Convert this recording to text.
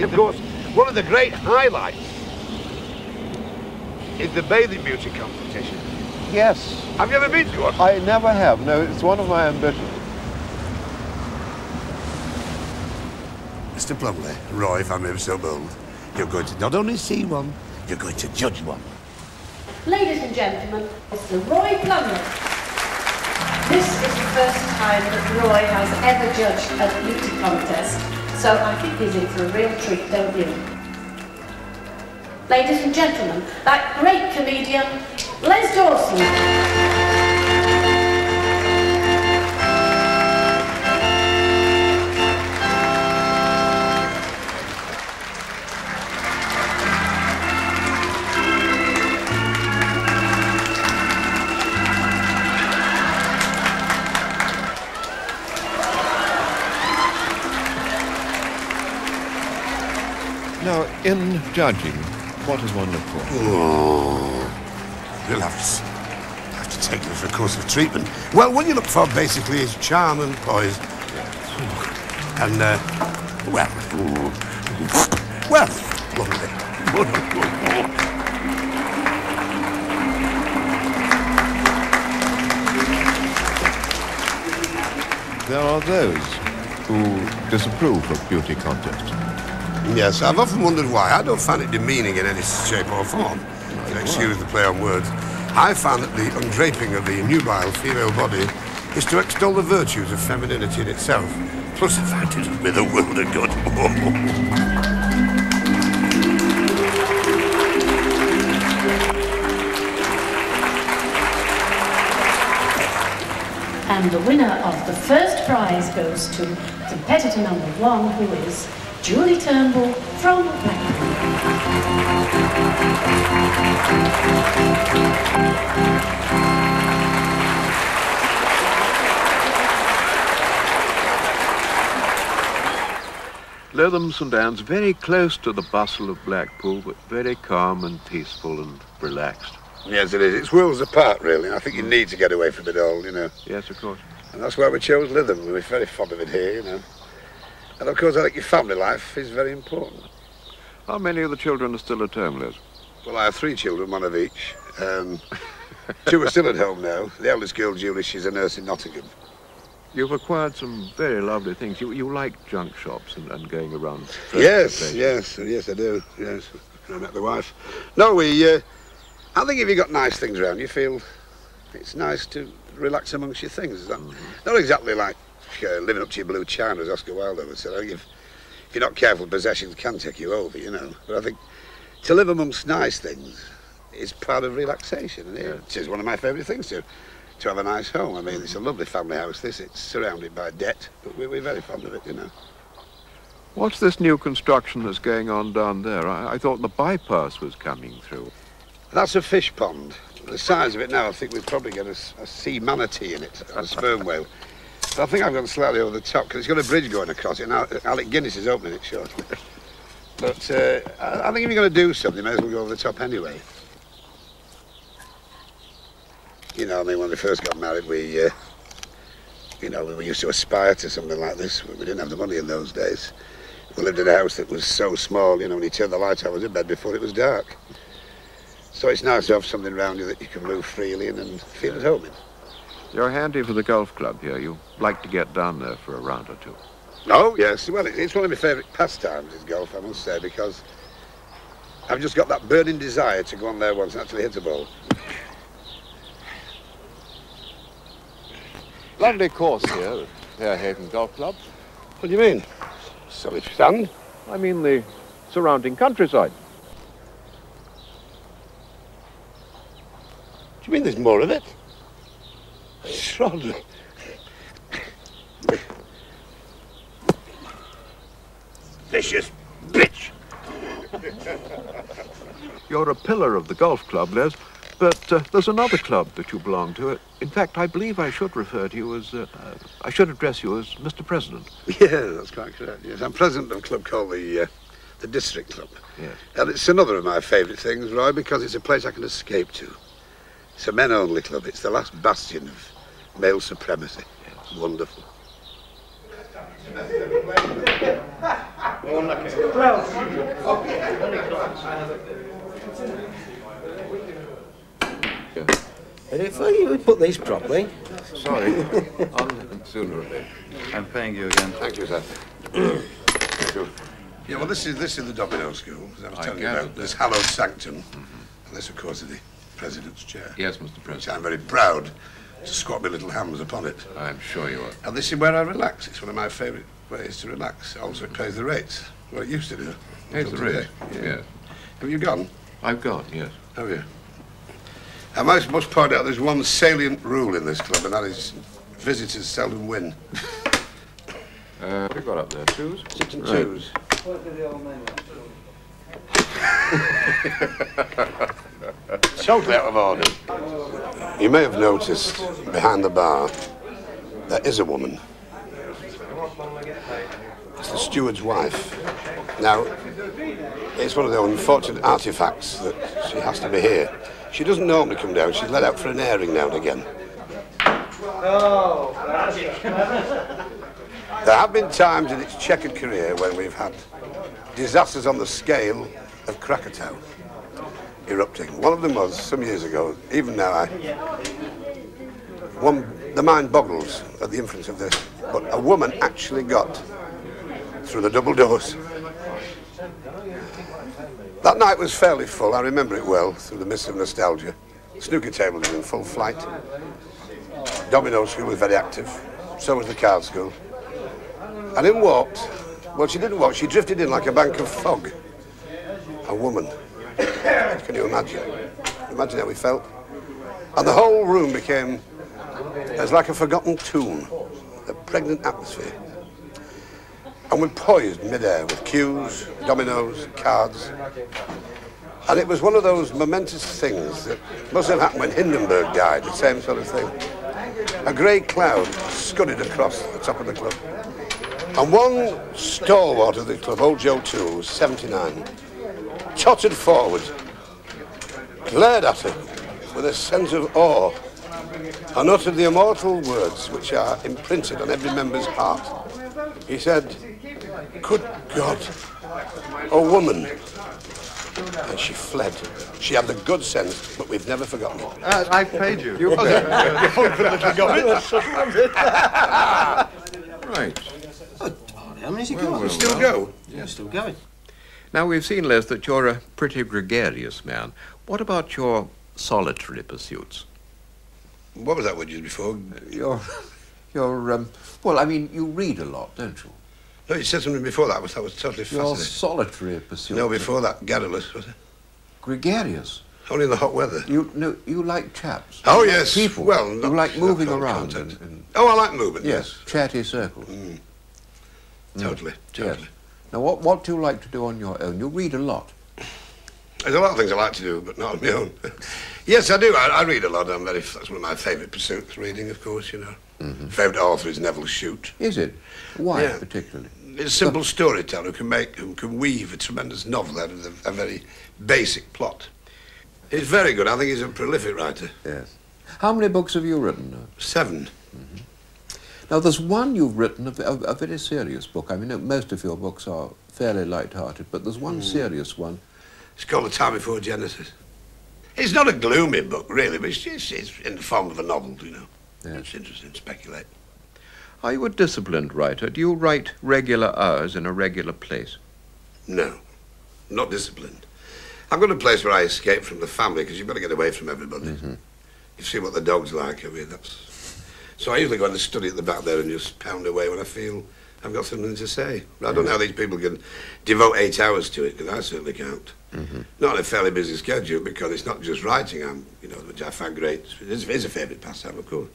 Of course, one of the great highlights is the bathing beauty competition. Yes. Have you ever been to one? I never have. No, it's one of my ambitions. Mr. Plomley, Roy, if I may be so bold, you're going to not only see one, you're going to judge one. Ladies and gentlemen, Mr. Roy Plomley. This is the first time that Roy has ever judged a beauty contest, so I think he's in for a real treat, don't you? Ladies and gentlemen, that great comedian, Les Dawson. Now, in judging, what does one look for? Oh, you'll have to take them for a course of treatment. Well, what you look for basically is charm and poise. And, lovely. There are those who disapprove of beauty contests. Yes, I've often wondered why. I don't find it demeaning in any shape or form. Excuse the play on words. I found that the undraping of the nubile female body is to extol the virtues of femininity in itself. Plus, I find it with a world of good. And the winner of the first prize goes to competitor number 1, who is Julie Turnbull from Blackpool. Lytham St Anne's very close to the bustle of Blackpool, but very calm and peaceful and relaxed. Yes, it is. It's worlds apart, really. I think you need to get away from it all, you know. Yes, of course. And that's why we chose Lytham. We're very fond of it here, you know. And of course, I think your family life is very important. How many of the children are still at home, Liz? Well, I have 3 children, 1 of each. 2 are still at home now. The eldest girl, Julie, she's a nurse in Nottingham. You've acquired some very lovely things. You like junk shops and going around. Yes, I do. Yes, I met the wife. No, I think if you've got nice things around, you feel it's nice to relax amongst your things. Is that not exactly like living up to your blue china, as Oscar Wilde would say. I think if you're not careful, possessions can take you over, you know. But I think to live amongst nice things is part of relaxation, and it is one of my favourite things to have a nice home. I mean, it's a lovely family house, this. It's surrounded by debt, but we're very fond of it, you know. What's this new construction that's going on down there? I thought the bypass was coming through. That's a fish pond. The size of it now, I think we'd probably get a sea manatee in it, a sperm whale. But I think I've gone slightly over the top, because it's got a bridge going across it, and Alec Guinness is opening it shortly. But I think if you're going to do something, you may as well go over the top anyway. You know, I mean, when we first got married, we used to aspire to something like this. We didn't have the money in those days. We lived in a house that was so small, you know, when you turned the light on, I was in bed before it was dark. So it's nice to have something around you that you can move freely in and feel at home in. You're handy for the golf club here. You like to get down there for a round or 2. Oh, yes. Well, it's one of my favourite pastimes, is golf, I must say, because I've just got that burning desire to go on there once and actually hit a ball. Lovely course here at Fairhaven Golf Club. What do you mean? Solid sand? I mean the surrounding countryside. Do you mean there's more of it? Extraordinary. Vicious bitch! You're a pillar of the golf club, Les, but there's another club that you belong to. In fact, I believe I should refer to you as, I should address you as Mr. President. Yeah, that's quite correct, yes. I'm president of a club called the District Club. Yes. And it's another of my favourite things, Roy, because it's a place I can escape to. It's a men-only club. It's the last bastion of male supremacy. Yes. Wonderful. If you put these properly. Sorry. On sooner or later. I'm paying you again. Thank you, sir. Thank you. Yeah, well, this is the domino school, as I was telling you about, this hallowed sanctum. And this, of course, is the President's chair. Yes, Mr. Which President. I'm very proud to squat my little hams upon it. I'm sure you are. And this is where I relax. It's one of my favourite ways to relax. Also, it pays the rates. Well, it used to do. Pays the Until rates, today. yes. Have you gone? I've gone, yes. Have you? I must point out there's one salient rule in this club, and that is visitors seldom win. What have you got up there? Twos? Six and twos. Totally out of order. You may have noticed behind the bar there is a woman. It's the steward's wife. Now, it's one of the unfortunate artifacts that she has to be here. She doesn't normally come down. She's let out for an airing now and again. There have been times in its checkered career when we've had disasters on the scale of Krakatoa erupting. One of them was some years ago. Even now, the mind boggles at the inference of this. But a woman actually got through the double doors. That night was fairly full. I remember it well through the mist of nostalgia. Snooker table was in full flight. Domino school was very active. So was the card school. And in walked, well, she didn't walk, she drifted in like a bank of fog. A woman. Can you imagine? Imagine how we felt. And the whole room became as like a forgotten tomb, a pregnant atmosphere. And we poised mid-air with cues, dominoes, cards. And it was one of those momentous things that must have happened when Hindenburg died, the same sort of thing. A grey cloud scudded across the top of the club. And one stalwart of the club, old Joe Toole, 79, tottered forward, glared at her with a sense of awe, and uttered the immortal words which are imprinted on every member's heart. He said, "Good God, a woman." And she fled. She had the good sense, but we've never forgotten it. I paid you. You bet. Right. How many's he Well, got? well, Still go? Yeah, still going. Now, we've seen, Les, that you're a pretty gregarious man. What about your solitary pursuits? What was that word used before? Well, I mean, you read a lot, don't you? No, you said something before that. That was totally Your fascinating. solitary pursuits. No, before that, garrulous, was it? Gregarious. Only in the hot weather. You like chaps. Oh, You like yes. people. Well, you not like moving that around. content. and- Oh, I like movement, yes, chatty circles. Totally. Yes. Now, what do you like to do on your own? You read a lot. There's a lot of things I like to do, but not on my own. Yes, I do. I read a lot. That's one of my favourite pursuits, reading, of course, you know. Favourite author is Neville Shute. Is it? Why, Yeah. particularly? He's a simple storyteller who can weave a tremendous novel out of a very basic plot. He's very good. I think he's a prolific writer. Yes. How many books have you written now? 7. Now, there's one you've written, a very serious book. I mean, most of your books are fairly light-hearted, but there's one serious one. It's called The Time Before Genesis. It's not a gloomy book, really, but it's in the form of a novel, you know. Yes. It's interesting to speculate. Are you a disciplined writer? Do you write regular hours in a regular place? No, not disciplined. I've got a place where I escape from the family, because you've got to get away from everybody. You see what the dog's like. I mean, that's... So I usually go in the study at the back there and just pound away when I feel I've got something to say. I don't know how these people can devote 8 hours to it, because I certainly can't. Not on a fairly busy schedule, because it's not just writing, which I find great. It is a favourite pastime, of course.